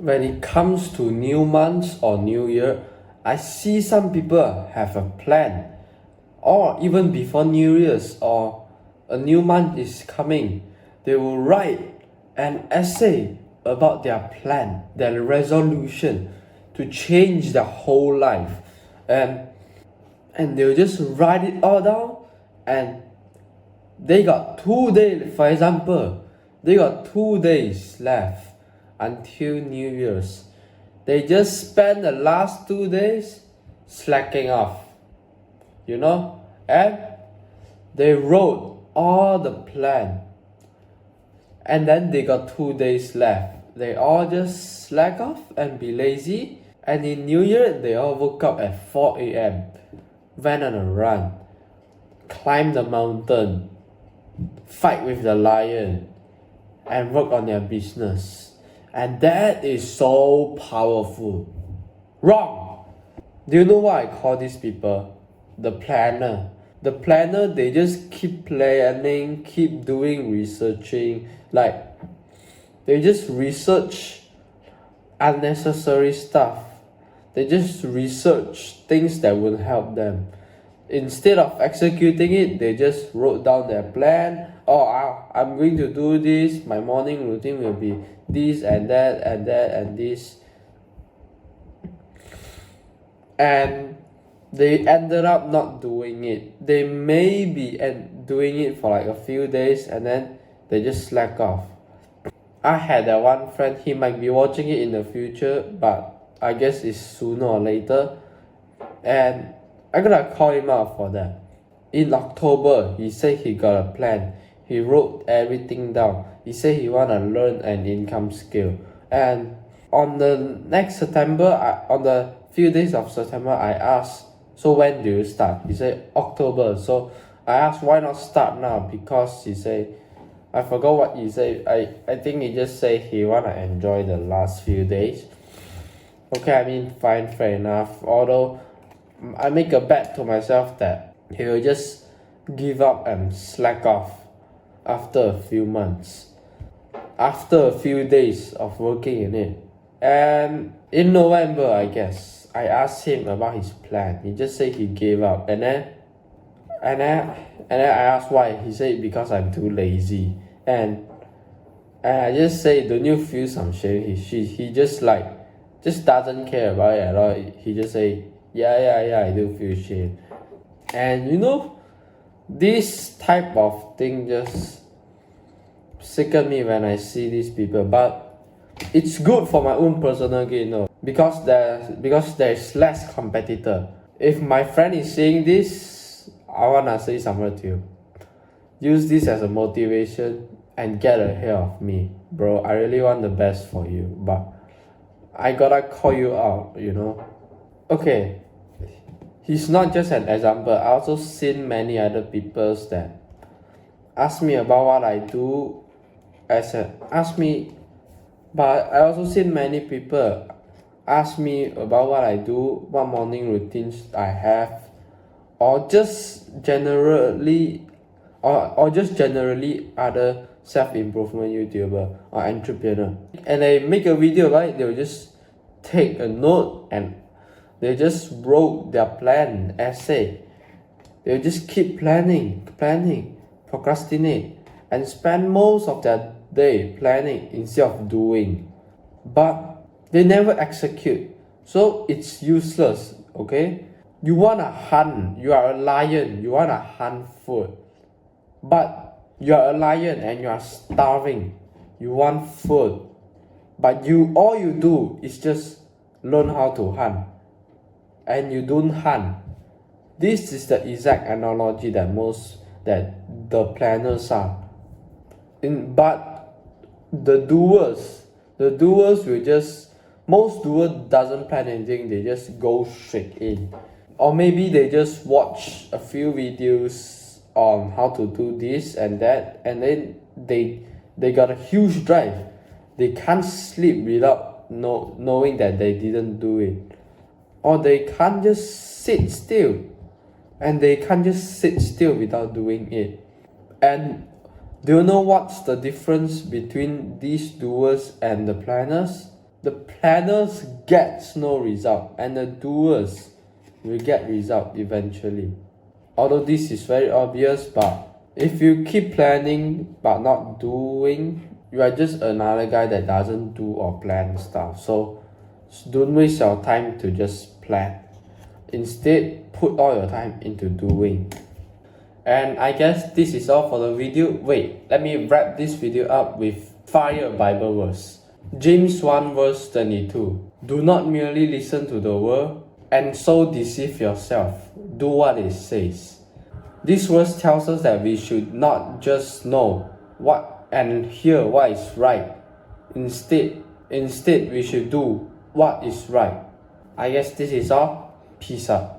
when it comes to new months or new year, I see some people have a plan, or even before New Year's or a new month is coming, they will write an essay about their plan, their resolution to change their whole life, and they'll just write it all down, and they got 2 days, for example, they got 2 days left until New Year's. They just spend the last 2 days slacking off, and they wrote all the plan, and then they got 2 days left. They all just slack off and be lazy, and in New Year, they all woke up at 4 a.m, went on a run, climbed the mountain, fight with the lion, and work on their business. And that is so powerful. Wrong! Do you know what I call these people? The planner. The planner, they just keep planning, keep doing researching. Like, they just research unnecessary stuff. They just research things that will help them. Instead of executing it, they just wrote down their plan. I'm going to do this. My morning routine will be this and that and that and this. And they ended up not doing it. They may be doing it for like a few days, and then they just slack off. I had that one friend, he might be watching it in the future, but I guess it's sooner or later. And I'm gonna call him out for that. In October, he said he got a plan. He wrote everything down. He said he wanna learn an income skill. And on the next September, on the few days of September, I asked, so when do you start? He said October. So I asked, why not start now? Because he said, I forgot what he said. I think he just said he wanna enjoy the last few days. Okay, I mean, fine, fair enough. Although I make a bet to myself that he will just give up and slack off after a few months, after a few days of working in it. And in November, I guess, I asked him about his plan. He just said he gave up, and then I asked why. He said because I'm too lazy. And I just say, don't you feel some shame? He just doesn't care about it at all. He just say, yeah, I do feel shame. And this type of thing just sicken me when I see these people. But it's good for my own personal gain, because there's less competitor. If my friend is saying this, I wanna say something to you. Use this as a motivation and get ahead of me, bro. I really want the best for you, but I gotta call you out, Okay, he's not just an example. I also seen many other people that ask me about what I do. But I also seen many people ask me about what I do, what morning routines I have, or just generally other self-improvement YouTuber or entrepreneur. And they make a video, right? They'll just take a note and they just wrote their plan, essay. They'll just keep planning, procrastinate, and spend most of their day planning instead of doing. But they never execute. So it's useless, okay? You wanna hunt, you are a lion, you wanna hunt food. But you are a lion and you are starving. You want food. But all you do is just learn how to hunt. And you don't hunt. This is the exact analogy that the planners are. But the doers will just, most doers doesn't plan anything, they just go straight in. Or maybe they just watch a few videos on how to do this and that, and then they got a huge drive. They can't sleep without knowing that they didn't do it. Or they can't just sit still. And they can't just sit still without doing it. And do you know what's the difference between these doers and the planners? The planners gets no result, and the doers will get result eventually. Although this is very obvious, but if you keep planning but not doing, you are just another guy that doesn't do or plan stuff. So don't waste your time to just plan. Instead, put all your time into doing. And I guess this is all for the video. Wait, let me wrap this video up with fire Bible verse. James 1 verse 22. Do not merely listen to the word and so deceive yourself. Do what it says. This verse tells us that we should not just know what and hear what is right. Instead we should do what is right. I guess this is all. Peace out.